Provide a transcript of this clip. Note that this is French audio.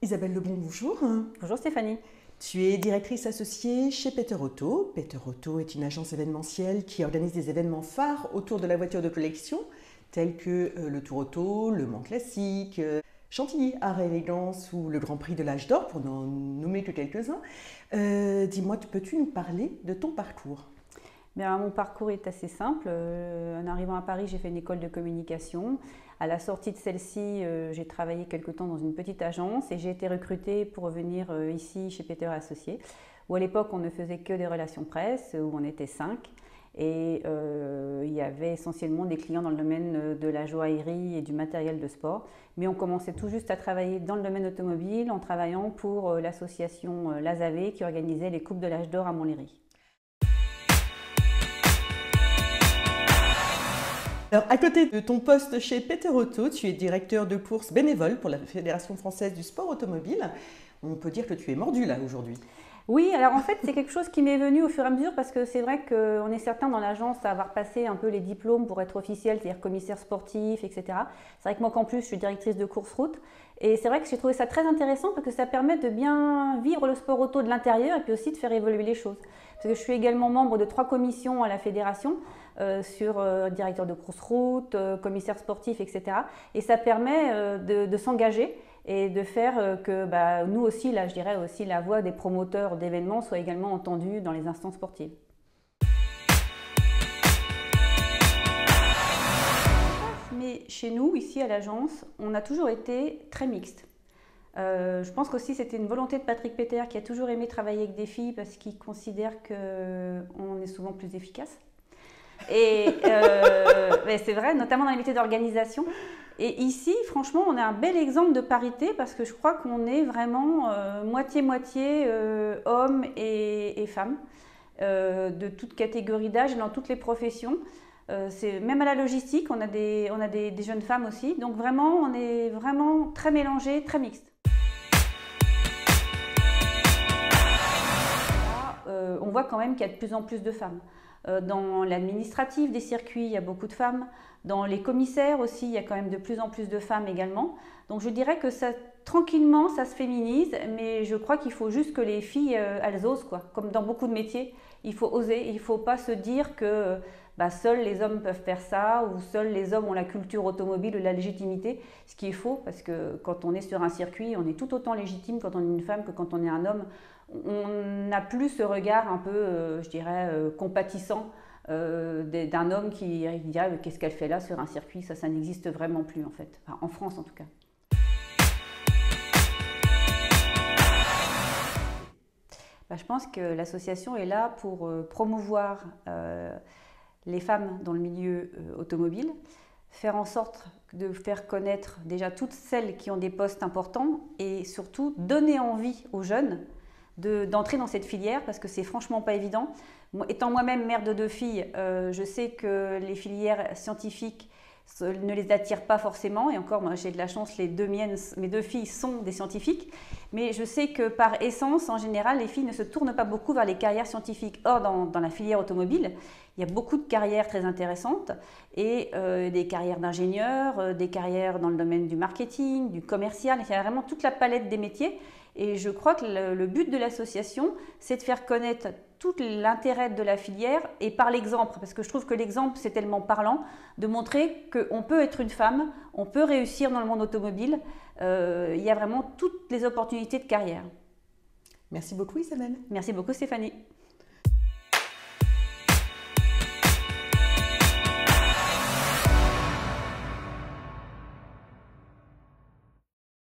Isabelle Lebon, bonjour. Bonjour Stéphanie. Tu es directrice associée chez Peter Auto. Peter Auto est une agence événementielle qui organise des événements phares autour de la voiture de collection, tels que le Tour Auto, le Mans Classique, Chantilly Art et Élégance ou le Grand Prix de l'Âge d'Or, pour n'en nommer que quelques-uns. Dis-moi, peux-tu nous parler de ton parcours ? Mon parcours est assez simple. En arrivant à Paris, j'ai fait une école de communication. À la sortie de celle-ci, j'ai travaillé quelque temps dans une petite agence et j'ai été recrutée pour venir ici chez Peter Associés, où à l'époque on ne faisait que des relations presse, où on était 5. Et il y avait essentiellement des clients dans le domaine de la joaillerie et du matériel de sport. Mais on commençait tout juste à travailler dans le domaine automobile en travaillant pour l'association Lazavé qui organisait les Coupes de l'Âge d'Or à Montlhéry. Alors, à côté de ton poste chez Peter Auto, tu es directeur de course bénévole pour la Fédération française du sport automobile. On peut dire que tu es mordu là aujourd'hui. Oui, alors en fait, c'est quelque chose qui m'est venu au fur et à mesure parce que c'est vrai qu'on est certains dans l'agence à avoir passé un peu les diplômes pour être officiel, c'est-à-dire commissaire sportif, etc. C'est vrai que moi, qu'en plus, je suis directrice de course route. Et c'est vrai que j'ai trouvé ça très intéressant parce que ça permet de bien vivre le sport auto de l'intérieur et puis aussi de faire évoluer les choses. Parce que je suis également membre de 3 commissions à la fédération sur directeur de course route, commissaire sportif, etc. Et ça permet de s'engager et de faire que nous aussi, là, je dirais aussi, la voix des promoteurs d'événements soit également entendue dans les instances sportives. Mais chez nous, ici à l'agence, on a toujours été très mixte. Je pense qu'aussi c'était une volonté de Patrick Peter qui a toujours aimé travailler avec des filles parce qu'il considère qu'on est souvent plus efficace. Et c'est vrai, notamment dans les métiers d'organisation. Et ici, franchement, on a un bel exemple de parité parce que je crois qu'on est vraiment moitié-moitié hommes et femmes de toute catégorie d'âge, dans toutes les professions. Même à la logistique, on a des jeunes femmes aussi. Donc vraiment, on est vraiment très mélangés, très mixtes. Là, on voit quand même qu'il y a de plus en plus de femmes. Dans l'administratif des circuits, il y a beaucoup de femmes. Dans les commissaires aussi, il y a quand même de plus en plus de femmes également. Donc je dirais que ça, tranquillement, ça se féminise, mais je crois qu'il faut juste que les filles, elles osent, quoi. Comme dans beaucoup de métiers, il faut oser. Il ne faut pas se dire que seuls les hommes peuvent faire ça ou seuls les hommes ont la culture automobile ou la légitimité. Ce qui est faux, parce que quand on est sur un circuit, on est tout autant légitime quand on est une femme que quand on est un homme. On n'a plus ce regard un peu, je dirais, compatissant d'un homme qui dirait qu'est-ce qu'elle fait là sur un circuit, ça n'existe vraiment plus en fait, enfin, en France en tout cas. Je pense que l'association est là pour promouvoir les femmes dans le milieu automobile, faire en sorte de faire connaître déjà toutes celles qui ont des postes importants et surtout donner envie aux jeunes d'entrer dans cette filière parce que c'est franchement pas évident. Étant moi-même mère de 2 filles, je sais que les filières scientifiques ne les attirent pas forcément. Et encore, moi j'ai de la chance, mes 2 filles sont des scientifiques. Mais je sais que par essence, en général, les filles ne se tournent pas beaucoup vers les carrières scientifiques. Or, dans la filière automobile, il y a beaucoup de carrières très intéressantes et des carrières d'ingénieurs, des carrières dans le domaine du marketing, du commercial. Il y a vraiment toute la palette des métiers. Et je crois que le but de l'association, c'est de faire connaître tout l'intérêt de la filière et par l'exemple, parce que je trouve que l'exemple, c'est tellement parlant, de montrer qu'on peut être une femme, on peut réussir dans le monde automobile. Il y a vraiment toutes les opportunités de carrière. Merci beaucoup Isabelle. Merci beaucoup Stéphanie.